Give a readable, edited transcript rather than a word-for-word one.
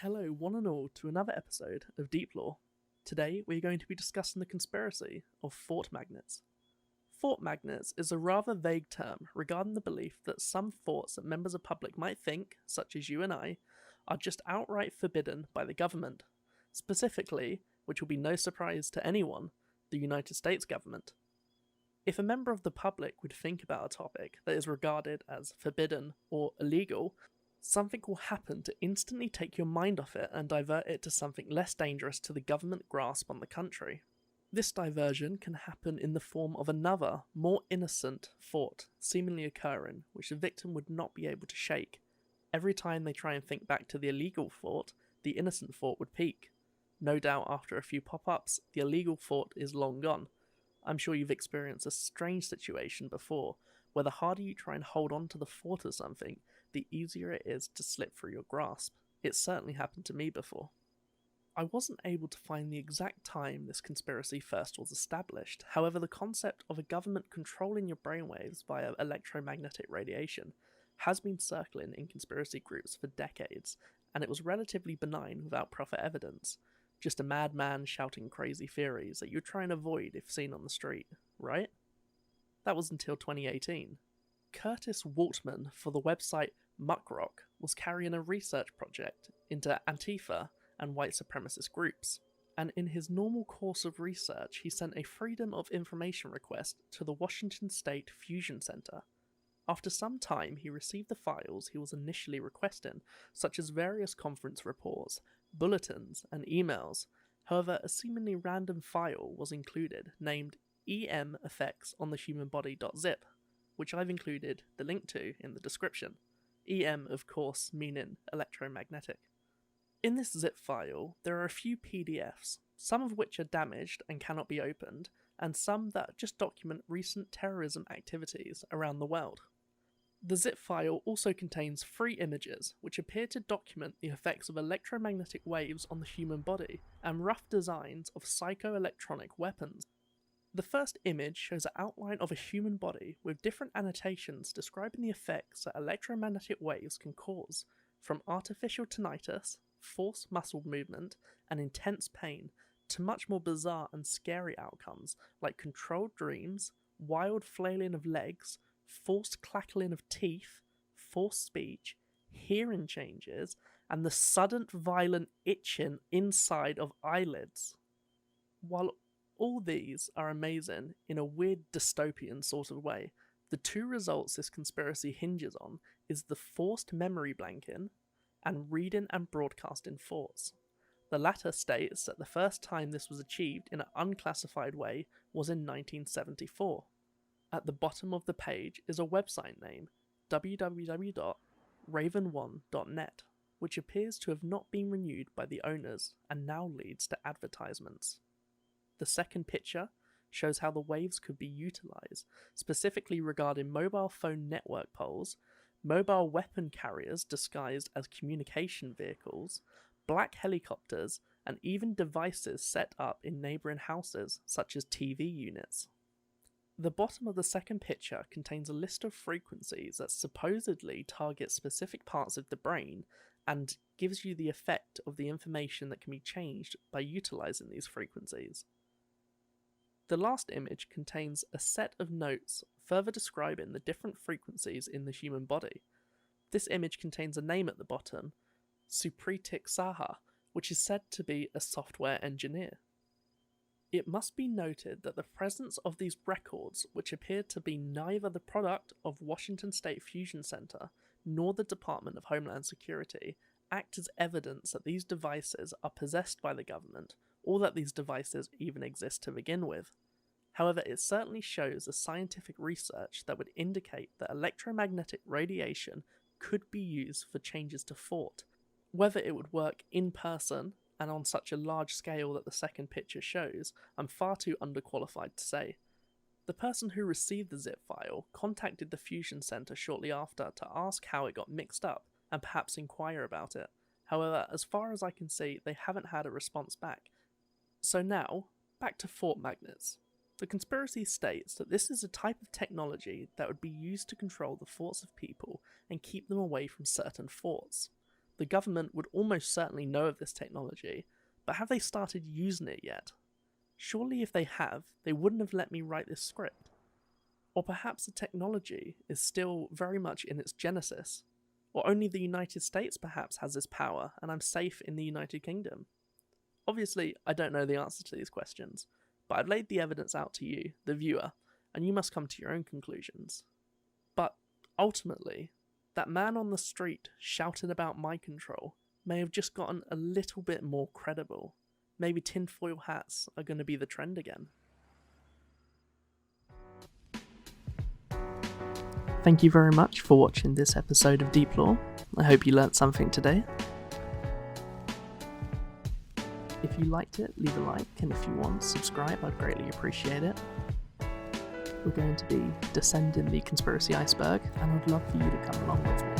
Hello, one and all, to another episode of Deep Lore. Today, we're going to be discussing the conspiracy of Fort Magnets. Fort Magnets is a rather vague term regarding the belief that some forts that members of the public might think, such as you and I, are just outright forbidden by the government. Specifically, which will be no surprise to anyone, the United States government. If a member of the public would think about a topic that is regarded as forbidden or illegal, something will happen to instantly take your mind off it and divert it to something less dangerous to the government grasp on the country. This diversion can happen in the form of another, more innocent thought seemingly occurring, which the victim would not be able to shake. Every time they try and think back to the illegal thought, the innocent thought would peak. No doubt after a few pop-ups, the illegal thought is long gone. I'm sure you've experienced a strange situation before, where the harder you try and hold on to the thought of something, the easier it is to slip through your grasp. It certainly happened to me before. I wasn't able to find the exact time this conspiracy first was established, however the concept of a government controlling your brainwaves via electromagnetic radiation has been circling in conspiracy groups for decades, and it was relatively benign without proper evidence. Just a madman shouting crazy theories that you'd try and avoid if seen on the street, right? That was until 2018. Curtis Waltman for the website Muckrock was carrying a research project into Antifa and white supremacist groups, and in his normal course of research he sent a Freedom of Information request to the Washington State Fusion Center. After some time he received the files he was initially requesting, such as various conference reports, bulletins, and emails. However, a seemingly random file was included named EM effects on the human body.zip, which I've included the link to in the description. EM, of course, meaning electromagnetic. In this zip file, there are a few PDFs, some of which are damaged and cannot be opened, and some that just document recent terrorism activities around the world. The zip file also contains 3 images, which appear to document the effects of electromagnetic waves on the human body, and rough designs of psychoelectronic weapons. The first image shows an outline of a human body with different annotations describing the effects that electromagnetic waves can cause, from artificial tinnitus, forced muscle movement, and intense pain, to much more bizarre and scary outcomes like controlled dreams, wild flailing of legs, forced clackling of teeth, forced speech, hearing changes, and the sudden violent itching inside of eyelids. While all these are amazing in a weird dystopian sort of way, the 2 results this conspiracy hinges on is the forced memory blanking and reading and broadcasting thoughts. The latter states that the first time this was achieved in an unclassified way was in 1974. At the bottom of the page is a website name, www.raven1.net, which appears to have not been renewed by the owners and now leads to advertisements. The second picture shows how the waves could be utilised, specifically regarding mobile phone network poles, mobile weapon carriers disguised as communication vehicles, black helicopters, and even devices set up in neighbouring houses, such as TV units. The bottom of the second picture contains a list of frequencies that supposedly target specific parts of the brain and gives you the effect of the information that can be changed by utilising these frequencies. The last image contains a set of notes further describing the different frequencies in the human body. This image contains a name at the bottom, Supritik Saha, which is said to be a software engineer. It must be noted that the presence of these records, which appear to be neither the product of Washington State Fusion Center nor the Department of Homeland Security, act as evidence that these devices are possessed by the government, or that these devices even exist to begin with. However, it certainly shows a scientific research that would indicate that electromagnetic radiation could be used for changes to thought. Whether it would work in person and on such a large scale that the second picture shows, I'm far too underqualified to say. The person who received the zip file contacted the Fusion Center shortly after to ask how it got mixed up and perhaps inquire about it. However, as far as I can see, they haven't had a response back. So now, back to Fort Magnets. The conspiracy states that this is a type of technology that would be used to control the thoughts of people and keep them away from certain thoughts. The government would almost certainly know of this technology, but have they started using it yet? Surely if they have, they wouldn't have let me write this script. Or perhaps the technology is still very much in its genesis. Or only the United States perhaps has this power, and I'm safe in the United Kingdom. Obviously, I don't know the answer to these questions, but I've laid the evidence out to you, the viewer, and you must come to your own conclusions. But ultimately, that man on the street shouting about mind control may have just gotten a little bit more credible. Maybe tinfoil hats are going to be the trend again. Thank you very much for watching this episode of Deep Lore. I hope you learnt something today. If you liked it, leave a like, and if you want, subscribe. I'd greatly appreciate it. We're going to be descending the conspiracy iceberg, and I'd love for you to come along with me.